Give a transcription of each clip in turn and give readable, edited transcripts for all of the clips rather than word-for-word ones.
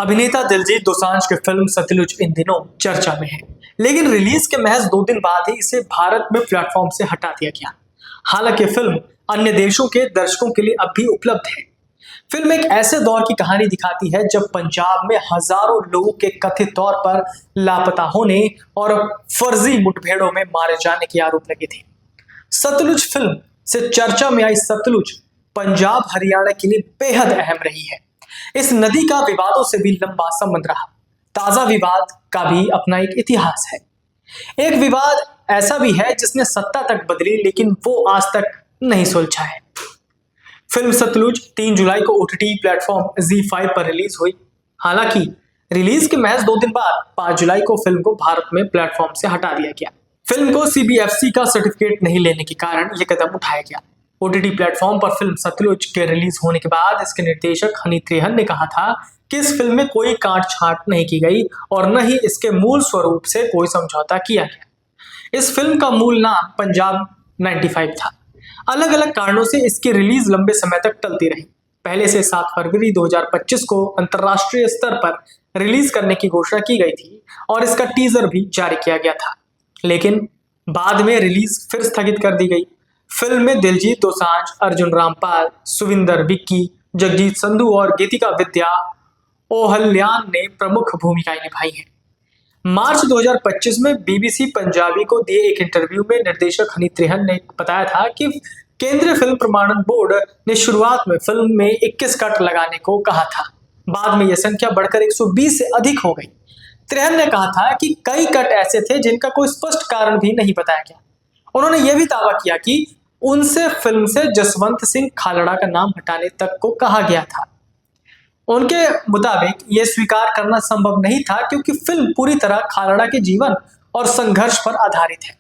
अभिनेता दिलजीत दोसांझ की फिल्म सतलुज इन दिनों चर्चा में है, लेकिन रिलीज के महज 2 दिन बाद ही इसे भारत में प्लेटफॉर्म से हटा दिया गया। हालांकि फिल्म अन्य देशों के दर्शकों के लिए अब भी उपलब्ध है। फिल्म एक ऐसे दौर की कहानी दिखाती है जब पंजाब में हजारों लोगों के कथित तौर पर लापता होने और फर्जी मुठभेड़ों में मारे जाने के आरोप लगे थे। सतलुज फिल्म से चर्चा में आई सतलुज पंजाब हरियाणा के लिए बेहद अहम रही है। इस नदी का विवादों से भी लंबा संबंध रहा। ताजा विवाद का भी अपना एक इतिहास है। एक विवाद ऐसा भी है जिसने सत्ता तक बदली, लेकिन वो आज तक नहीं सुलझा है। फिल्म सतलुज 3 जुलाई को ओटीटी प्लेटफॉर्म ZEE5 पर रिलीज हुई। हालांकि रिलीज के महज 2 दिन बाद 5 जुलाई को फिल्म को भारत में प्लेटफॉर्म से हटा दिया गया। फिल्म को CBFC का सर्टिफिकेट नहीं लेने के कारण यह कदम उठाया गया। ओटीटी प्लेटफॉर्म पर फिल्म सतलुज के रिलीज होने के बाद इसके निर्देशक हनी त्रेहन ने कहा था कि इस फिल्म में कोई काट छांट नहीं की गई और न ही इसके मूल स्वरूप से कोई समझौता किया गया। इस फिल्म का मूल नाम पंजाब 95 था। अलग अलग कारणों से इसकी रिलीज लंबे समय तक टलती रही। पहले से 7 फरवरी 2025 को अंतर्राष्ट्रीय स्तर पर रिलीज करने की घोषणा की गई थी और इसका टीजर भी जारी किया गया था, लेकिन बाद में रिलीज फिर स्थगित कर दी गई। फिल्म में दिलजीत दोसांझ, अर्जुन रामपाल, सुविंदर विक्की, जगजीत संधू और गीतिका विद्या ओहल्यान ने प्रमुख भूमिकाएं निभाई हैं। मार्च 2025 में BBC पंजाबी को दिए एक इंटरव्यू में निर्देशक हनी त्रेहन ने बताया था कि केंद्रीय फिल्म प्रमाणन बोर्ड ने शुरुआत में फिल्म में 21 कट लगाने को कहा था। बाद में यह संख्या बढ़कर 120 से अधिक हो गई। त्रेहन ने कहा था कि कई कट ऐसे थे जिनका कोई स्पष्ट कारण भी नहीं बताया गया। उन्होंने यह भी दावा किया कि उनसे फिल्म से जसवंत सिंह खालड़ा का नाम हटाने तक को कहा गया था। उनके मुताबिक यह स्वीकार करना संभव नहीं था क्योंकि फिल्म पूरी तरह खालड़ा के जीवन और संघर्ष पर आधारित है।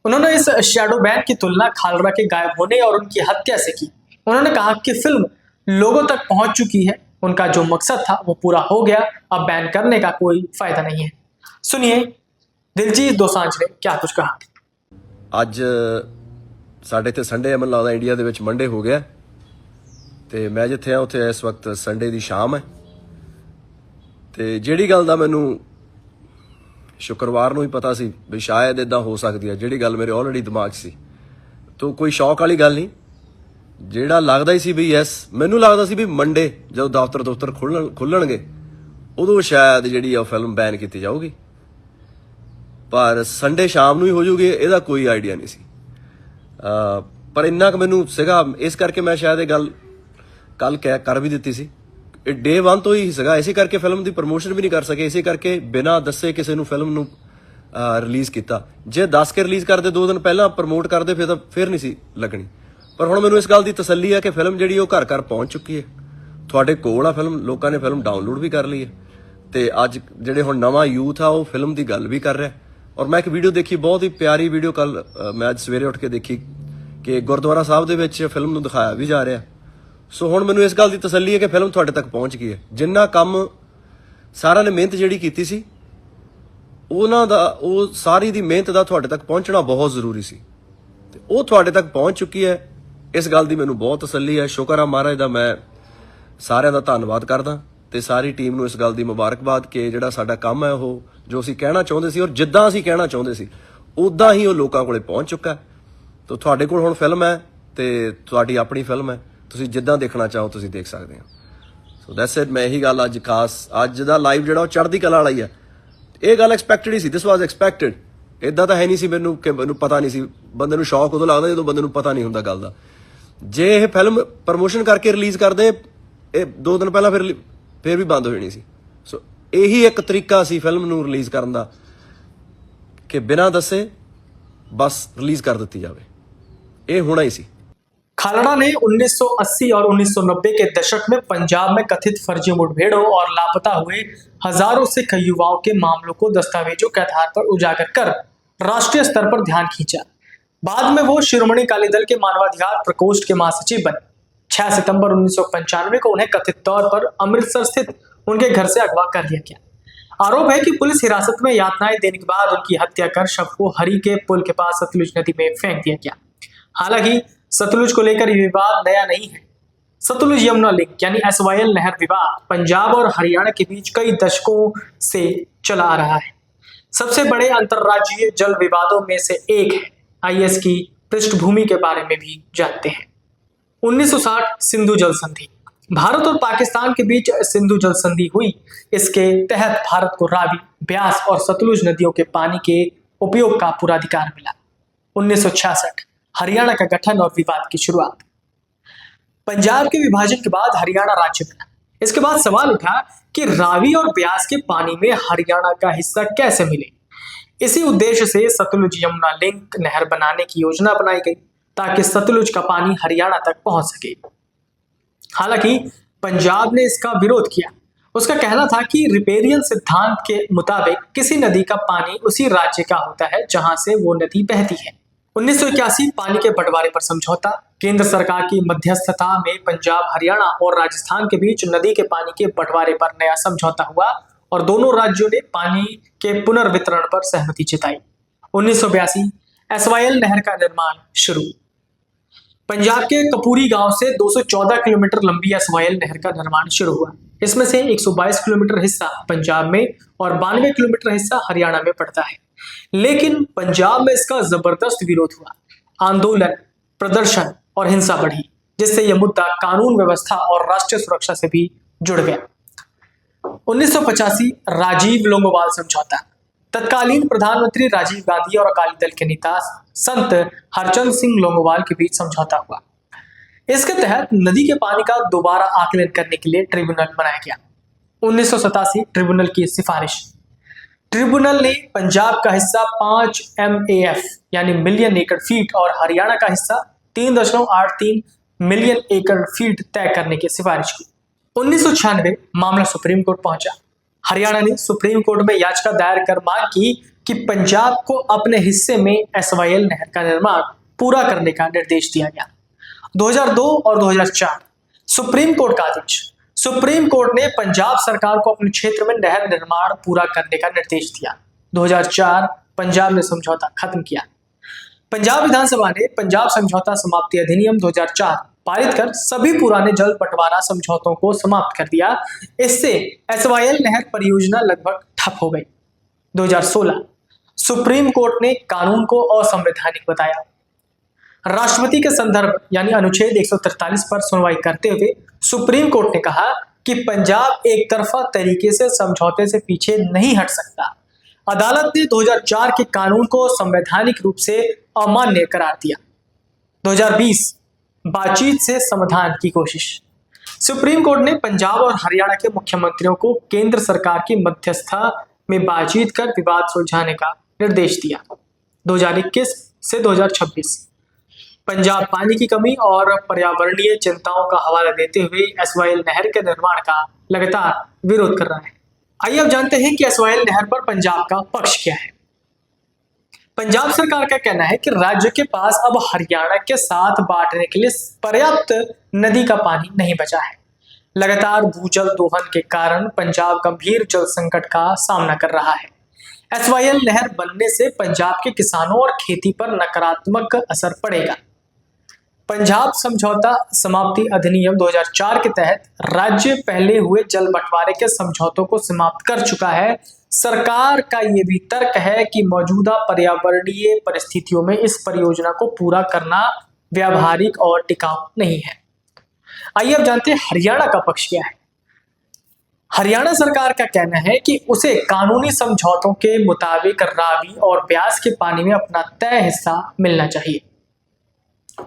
उन्होंने इस शैडो बैन की तुलना खालड़ा के गायब होने और उनकी हत्या से की। उन्होंने कहा कि फिल्म लोगों तक पहुंच चुकी है, उनका जो मकसद था वो पूरा हो गया, अब बैन करने का कोई फायदा नहीं है। सुनिए दिलजीत दोसांझ ने क्या कुछ कहा। ਅੱਜ ਸਾਡੇ ਤੇ ਸੰਡੇ ਮੈਨੂੰ ਲੱਗਦਾ ਇੰਡੀਆ ਦੇ ਵਿੱਚ ਮੰਡੇ ਹੋ ਗਿਆ ਤੇ ਮੈਂ ਜਿੱਥੇ ਆ ਉੱਥੇ ਇਸ ਵਕਤ ਸੰਡੇ ਦੀ ਸ਼ਾਮ ਹੈ ਤੇ ਜਿਹੜੀ ਗੱਲ ਦਾ ਮੈਨੂੰ ਸ਼ੁੱਕਰਵਾਰ ਨੂੰ ਹੀ ਪਤਾ ਸੀ ਵੀ ਸ਼ਾਇਦ ਇਦਾਂ ਹੋ ਸਕਦੀ ਹੈ, ਜਿਹੜੀ ਗੱਲ ਮੇਰੇ ਆਲਰੇਡੀ ਦਿਮਾਗ 'ਚ ਸੀ, ਤਾਂ ਕੋਈ ਸ਼ੌਕ ਵਾਲੀ ਗੱਲ ਨਹੀਂ। ਜਿਹੜਾ ਲੱਗਦਾ ਹੀ ਸੀ ਵੀ ਯੈਸ, ਮੈਨੂੰ ਲੱਗਦਾ ਸੀ ਵੀ ਮੰਡੇ ਜਦੋਂ ਦਫ਼ਤਰ ਖੁੱਲਣਗੇ ਉਦੋਂ ਸ਼ਾਇਦ ਜਿਹੜੀ ਉਹ ਫਿਲਮ ਬੈਨ ਕੀਤੀ ਜਾਊਗੀ, ਪਰ ਸੰਡੇ ਸ਼ਾਮ ਨੂੰ ਹੀ ਹੋ ਜੂਗੀ ਇਹਦਾ ਕੋਈ ਆਈਡੀਆ ਨਹੀਂ ਸੀ। ਪਰ ਇੰਨਾ ਕੁ ਮੈਨੂੰ ਸੀਗਾ, ਇਸ ਕਰਕੇ ਮੈਂ ਸ਼ਾਇਦ ਇਹ ਗੱਲ ਕੱਲ ਕਰ ਵੀ ਦਿੱਤੀ ਸੀ। ਇਹ ਡੇ 1 ਤੋਂ ਹੀ ਸੀਗਾ, ਇਸੇ ਕਰਕੇ ਫਿਲਮ ਦੀ ਪ੍ਰਮੋਸ਼ਨ ਵੀ ਨਹੀਂ ਕਰ ਸਕੇ, ਇਸੇ ਕਰਕੇ ਬਿਨਾਂ ਦੱਸੇ ਕਿਸੇ ਨੂੰ ਫਿਲਮ ਨੂੰ ਰਿਲੀਜ਼ ਕੀਤਾ। ਜੇ ਦੱਸ ਕੇ ਰਿਲੀਜ਼ ਕਰਦੇ 2 ਦਿਨ ਪਹਿਲਾਂ ਪ੍ਰਮੋਟ ਕਰਦੇ ਫਿਰ ਨਹੀਂ ਸੀ ਲੱਗਣੀ। ਪਰ ਹੁਣ ਮੈਨੂੰ ਇਸ ਗੱਲ ਦੀ ਤਸੱਲੀ ਹੈ ਕਿ ਫਿਲਮ ਜਿਹੜੀ ਉਹ ਘਰ ਪਹੁੰਚ ਚੁੱਕੀ ਹੈ, ਤੁਹਾਡੇ ਕੋਲ ਆ ਫਿਲਮ, ਲੋਕਾਂ ਨੇ ਫਿਲਮ ਡਾਊਨਲੋਡ ਵੀ ਕਰ ਲਈ ਹੈ ਤੇ ਅੱਜ ਜਿਹੜੇ ਹੁਣ ਨਵਾਂ ਯੂਥ ਆ ਉਹ ਫਿਲਮ ਦੀ ਗੱਲ ਵੀ ਕਰ ਰਿਹਾ। ਔਰ ਮੈਂ ਇੱਕ ਵੀਡੀਓ ਦੇਖੀ, ਬਹੁਤ ਹੀ ਪਿਆਰੀ ਵੀਡੀਓ, ਕੱਲ ਮੈਂ ਅੱਜ ਸਵੇਰੇ ਉੱਠ ਕੇ ਦੇਖੀ ਕਿ ਗੁਰਦੁਆਰਾ ਸਾਹਿਬ ਦੇ ਵਿੱਚ ਫਿਲਮ ਨੂੰ ਦਿਖਾਇਆ ਵੀ ਜਾ ਰਿਹਾ। ਸੋ ਹੁਣ ਮੈਨੂੰ ਇਸ ਗੱਲ ਦੀ ਤਸੱਲੀ ਹੈ ਕਿ ਫਿਲਮ ਤੁਹਾਡੇ ਤੱਕ ਪਹੁੰਚ ਗਈ ਹੈ। ਜਿੰਨਾ ਕੰਮ ਸਾਰਿਆਂ ਨੇ ਮਿਹਨਤ ਜਿਹੜੀ ਕੀਤੀ ਸੀ ਉਹਨਾਂ ਦਾ, ਉਹ ਸਾਰੀ ਦੀ ਮਿਹਨਤ ਦਾ ਤੁਹਾਡੇ ਤੱਕ ਪਹੁੰਚਣਾ ਬਹੁਤ ਜ਼ਰੂਰੀ ਸੀ ਤੇ ਉਹ ਤੁਹਾਡੇ ਤੱਕ ਪਹੁੰਚ ਚੁੱਕੀ ਹੈ। ਇਸ ਗੱਲ ਦੀ ਮੈਨੂੰ ਬਹੁਤ ਤਸੱਲੀ ਹੈ। ਸ਼ੁਕਰ ਆ ਮਹਾਰਾਜ ਦਾ, ਮੈਂ ਸਾਰਿਆਂ ਦਾ ਧੰਨਵਾਦ ਕਰਦਾ ਤੇ ਸਾਰੀ ਟੀਮ ਨੂੰ ਇਸ ਗੱਲ ਦੀ ਮੁਬਾਰਕਬਾਦ ਕਿ ਜਿਹੜਾ ਸਾਡਾ ਕੰਮ ਹੈ ਉਹ ਜੋ ਅਸੀਂ ਕਹਿਣਾ ਚਾਹੁੰਦੇ ਸੀ ਔਰ ਜਿੱਦਾਂ ਅਸੀਂ ਕਹਿਣਾ ਚਾਹੁੰਦੇ ਸੀ ਉਦਾਂ ਹੀ ਉਹ ਲੋਕਾਂ ਕੋਲੇ ਪਹੁੰਚ ਚੁੱਕਾ। ਤਾਂ ਤੁਹਾਡੇ ਕੋਲ ਹੁਣ ਫਿਲਮ ਹੈ ਤੇ ਤੁਹਾਡੀ ਆਪਣੀ ਫਿਲਮ ਹੈ, ਤੁਸੀਂ ਜਿੱਦਾਂ ਦੇਖਣਾ ਚਾਹੋ ਤੁਸੀਂ ਦੇਖ ਸਕਦੇ ਹੋ। So that's it. ਮੈਂ ਇਹੀ ਗੱਲ ਅੱਜ ਖਾਸ ਅੱਜ ਦਾ ਲਾਈਵ ਜਿਹੜਾ ਉਹ ਚੜ੍ਹਦੀ ਕਲਾ ਵਾਲਾ ਹੀ ਹੈ। ਇਹ ਗੱਲ ਐਕਸਪੈਕਟਡ ਹੀ ਸੀ, ਦਿਸ ਵਾਜ਼ ਐਕਸਪੈਕਟਡ। ਇੱਦਾਂ ਤਾਂ ਹੈ ਨਹੀਂ ਸੀ ਮੈਨੂੰ ਕਿ ਮੈਨੂੰ ਪਤਾ ਨਹੀਂ ਸੀ। ਬੰਦੇ ਨੂੰ ਸ਼ੌਕ ਉਦੋਂ ਲੱਗਦਾ ਜਦੋਂ ਬੰਦੇ ਨੂੰ ਪਤਾ ਨਹੀਂ ਹੁੰਦਾ ਗੱਲ ਦਾ। ਜੇ ਇਹ ਫਿਲਮ ਪ੍ਰਮੋਸ਼ਨ ਕਰਕੇ ਰਿਲੀਜ਼ ਕਰਦੇ ਇਹ 2 ਦਿਨ ਪਹਿਲਾਂ ਫਿਰ ਵੀ ਬੰਦ ਹੋ ਜਾਣੀ ਸੀ। ਸੋ ਇਹੀ ਇੱਕ ਤਰੀਕਾ ਸੀ ਫਿਲਮ ਨੂੰ ਰਿਲੀਜ਼ ਕਰਨ ਦਾ ਕਿ ਬਿਨਾਂ ਦੱਸੇ ਬਸ ਰਿਲੀਜ਼ ਕਰ ਦਿੱਤੀ ਜਾਵੇ। ਇਹ ਹੋਣਾ ही सी। खालड़ा ने 1980 और 1990 के दशक में पंजाब में कथित फर्जी मुठभेड़ों और लापता हुए हजारों सिख युवाओं के मामलों को दस्तावेजों के आधार पर उजागर कर राष्ट्रीय स्तर पर ध्यान खींचा। बाद में वो शिरोमणि अकाली दल के मानवाधिकार प्रकोष्ठ के महासचिव बने। 6 सितंबर 1995 को उन्हें कथित तौर पर अमृतसर स्थित उनके घर से अगवा कर लिया गया। आरोप है कि पुलिस हिरासत में यातनाएं देने के बाद उनकी हत्या कर शव को हरी के पुल के पास सतलुज नदी में फेंक दिया गया। हालांकि सतलुज को लेकर यह विवाद नया नहीं है। सतलुज यमुना लिंक यानी SYL नहर विवाद पंजाब और हरियाणा के बीच कई दशकों से चला आ रहा है। सबसे बड़े अंतर्राज्यीय जल विवादों में से एक है। आइए इसकी पृष्ठभूमि के बारे में भी जानते हैं। 1960 सिंधु जल संधि, भारत और पाकिस्तान के बीच सिंधु जल संधि हुई। इसके तहत भारत को रावी, ब्यास और सतलुज नदियों के पानी के उपयोग का पूरा अधिकार मिला। 1966 हरियाणा का गठन और विवाद की शुरुआत। पंजाब के विभाजन के बाद हरियाणा राज्य बना। इसके बाद सवाल उठा कि रावी और ब्यास के पानी में हरियाणा का हिस्सा कैसे मिले। इसी उद्देश्य से सतलुज यमुना लिंक नहर बनाने की योजना बनाई गई ताकि सतलुज का पानी हरियाणा तक पहुंच सके। हालांकि पंजाब ने इसका विरोध किया। उसका कहना था कि रिपेरियन सिद्धांत के मुताबिक किसी नदी का पानी उसी राज्य का होता है जहां से वो नदी बहती है। 1981 पानी के बंटवारे पर समझौता, केंद्र सरकार की मध्यस्थता में पंजाब, हरियाणा और राजस्थान के बीच नदी के पानी के बंटवारे पर नया समझौता हुआ और दोनों राज्यों ने पानी के पुनर्वितरण पर सहमति जताई। 1982 SYL नहर का निर्माण शुरू। पंजाब के कपूरी गांव से 214 किलोमीटर लंबी SYL नहर का निर्माण शुरू हुआ। इसमें से 122 किलोमीटर हिस्सा पंजाब में और 92 किलोमीटर हिस्सा हरियाणा में पड़ता है। लेकिन पंजाब में इसका जबरदस्त विरोध हुआ। आंदोलन, प्रदर्शन और हिंसा बढ़ी, जिससे यह मुद्दा कानून व्यवस्था और राष्ट्रीय सुरक्षा से भी जुड़ गया। 1985 राजीव लोंगोवाल समझौता, तत्कालीन प्रधानमंत्री राजीव गांधी और अकाली दल के नेता संत हरचंद सिंह लोंगोवाल के बीच समझौता हुआ। इसके तहत नदी के पानी का दोबारा आकलन करने के लिए ट्रिब्यूनल बनाया गया। 1987 ट्रिब्यूनल की सिफारिश। ट्रिब्यूनल ने पंजाब का हिस्सा 5 MAF यानी मिलियन एकड़ फीट और हरियाणा का हिस्सा 3.83 मिलियन एकड़ फीट तय करने की सिफारिश की। 1996 मामला सुप्रीम कोर्ट पहुंचा। हरियाणा ने सुप्रीम कोर्ट में याचिका दायर कर मांग की कि पंजाब को अपने हिस्से में SYL नहर का निर्माण पूरा करने का निर्देश दिया गया। 2002 और 2004 सुप्रीम कोर्ट का आदेश। सुप्रीम कोर्ट ने पंजाब सरकार को अपने क्षेत्र में नहर निर्माण पूरा करने का निर्देश दिया। 2004 पंजाब ने समझौता खत्म किया। पंजाब विधानसभा ने पंजाब समझौता समाप्ति अधिनियम 2004 पारित कर सभी पुराने जल बंटवारा समझौतों को समाप्त कर दिया। इससे SYL नहर परियोजना लगभग ठप हो गई। 2016 सुप्रीम कोर्ट ने कानून को असंवैधानिक बताया। राष्ट्रपति के संदर्भ यानी अनुच्छेद 143 पर सुनवाई करते हुए सुप्रीम कोर्ट ने कहा कि पंजाब एक तरफा तरीके से समझौते से पीछे नहीं हट सकता। अदालत ने 2004 के कानून को संवैधानिक रूप से अमान्य करार दिया। 2020 बातचीत से समाधान की कोशिश। सुप्रीम कोर्ट ने पंजाब और हरियाणा के मुख्यमंत्रियों को केंद्र सरकार की मध्यस्थता में बातचीत कर विवाद सुलझाने का निर्देश दिया। 2021 से 2026 पंजाब पानी की कमी और पर्यावरणीय चिंताओं का हवाला देते हुए SYL नहर के निर्माण का लगातार विरोध कर रहा है। आइए अब जानते हैं कि SYL नहर पर पंजाब का पक्ष क्या है। पंजाब सरकार का कहना है कि राज्य के पास अब हरियाणा के साथ बांटने के लिए पर्याप्त नदी का पानी नहीं बचा है। लगातार भूजल दोहन के कारण पंजाब गंभीर जल संकट का सामना कर रहा है। SYL नहर बनने से पंजाब के किसानों और खेती पर नकारात्मक असर पड़ेगा। पंजाब समझौता समाप्ति अधिनियम 2004 के तहत राज्य पहले हुए जल बंटवारे के समझौतों को समाप्त कर चुका है। सरकार का ये भी तर्क है कि मौजूदा पर्यावरणीय परिस्थितियों में इस परियोजना को पूरा करना व्यावहारिक और टिकाऊ नहीं है। आइए अब जानते हैं हरियाणा का पक्ष क्या है। हरियाणा सरकार का कहना है कि उसे कानूनी समझौतों के मुताबिक रावी और ब्यास के पानी में अपना तय हिस्सा मिलना चाहिए।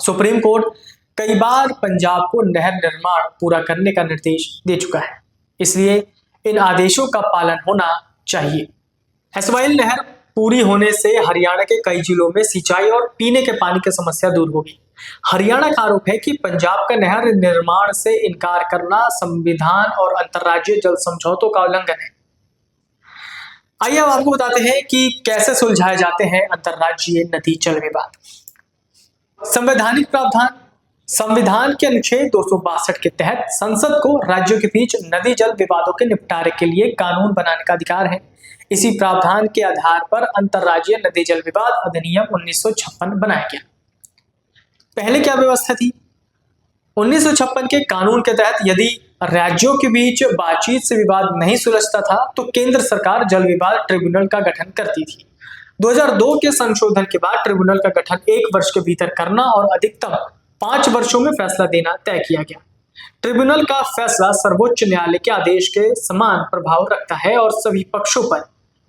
सुप्रीम कोर्ट कई बार पंजाब को नहर निर्माण पूरा करने का निर्देश दे चुका है, इसलिए इन आदेशों का पालन होना चाहिए। SYL नहर पूरी होने से हरियाणा के कई जिलों में सिंचाई और पीने के पानी की समस्या दूर होगी। हरियाणा का आरोप है कि पंजाब का नहर निर्माण से इनकार करना संविधान और अंतर्राज्यीय जल समझौतों का उल्लंघन है। आइए अब आपको बताते हैं कि कैसे सुलझाए जाते हैं अंतर्राज्यीय नदी जल विवाद। संवैधानिक प्रावधान। संविधान के अनुच्छेद 262 के तहत संसद को राज्यों के बीच नदी जल विवादों के निपटारे के लिए कानून बनाने का अधिकार है। इसी प्रावधान के आधार पर अंतर्राज्यीय नदी जल विवाद अधिनियम 1956 बनाया गया। पहले क्या व्यवस्था थी? 1956 के कानून के तहत यदि राज्यों के बीच बातचीत से विवाद नहीं सुलझता था तो केंद्र सरकार जल विवाद ट्रिब्यूनल का गठन करती थी। 2002 के संशोधन के बाद ट्रिब्यूनल का गठन 1 वर्ष के भीतर करना और अधिकतम 5 वर्षों में फैसला देना तय किया गया। ट्रिब्यूनल का फैसला सर्वोच्च न्यायालय के आदेश के समान प्रभाव रखता है और सभी पक्षों पर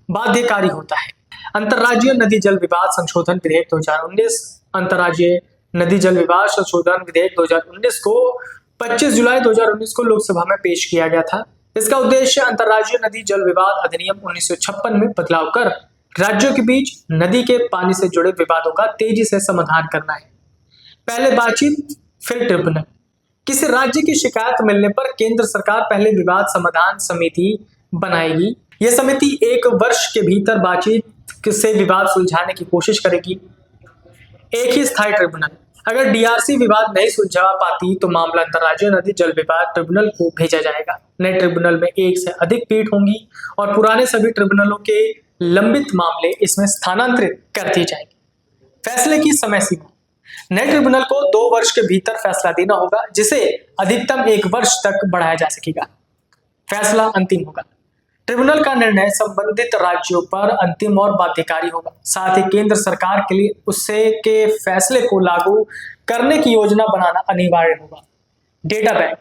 बाध्यकारी होता है। अंतर्राज्यीय नदी जल विवाद संशोधन विधेयक 2019 अंतर्राज्यीय नदी जल विवाद संशोधन विधेयक 2019 को 25 जुलाई 2019 को लोकसभा में पेश किया गया था। इसका उद्देश्य अंतर्राज्यीय नदी जल विवाद अधिनियम 1956 में बदलाव कर राज्यों के बीच नदी के पानी से जुड़े विवादों का तेजी से समाधान करना है। पहले बातचीत फिर ट्रिब्यूनल। किसी राज्य की शिकायत मिलने पर केंद्र सरकार पहले विवाद समाधान समिति बनाएगी। यह समिति 1 वर्ष के भीतर बातचीत से विवाद सुलझाने की कोशिश करेगी। एक ही स्थायी ट्रिब्यूनल। अगर डीआरसी विवाद नहीं सुलझा पाती तो मामला अंतर्राज्यीय नदी जल विवाद ट्रिब्यूनल को भेजा जाएगा। नए ट्रिब्यूनल में 1 से अधिक पीठ होंगी और पुराने सभी ट्रिब्यूनलों के लंबित मामले इसमें स्थानांतरित कर दिए जाएंगे। फैसले की समय सीमा। नए ट्रिब्यूनल को 2 वर्ष के भीतर फैसला देना होगा, जिसे अधिकतम 1 वर्ष तक बढ़ाया जा सकेगा। फैसला अंतिम होगा। ट्रिब्यूनल का निर्णय संबंधित राज्यों पर अंतिम और बाध्यकारी होगा। साथ ही केंद्र सरकार के लिए उससे के फैसले को लागू करने की योजना बनाना अनिवार्य होगा। Data bank.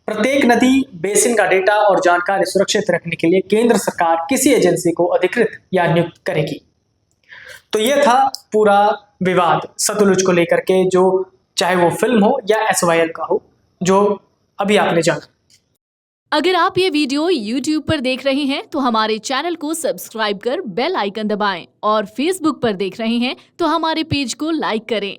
प्रत्येक नदी बेसिन का डेटा और जानकारी सुरक्षित रखने के लिए केंद्र सरकार किसी एजेंसी को अधिकृत या नियुक्त करेगी। तो यह था पूरा विवाद सतलुज को लेकर के, जो चाहे वो फिल्म हो या SYL का हो, जो अभी आपने जाना। अगर आप ये वीडियो YouTube पर देख रहे हैं तो हमारे चैनल को सब्सक्राइब कर बेल आइकन दबाएं और Facebook पर देख रहे हैं तो हमारे पेज को लाइक करें।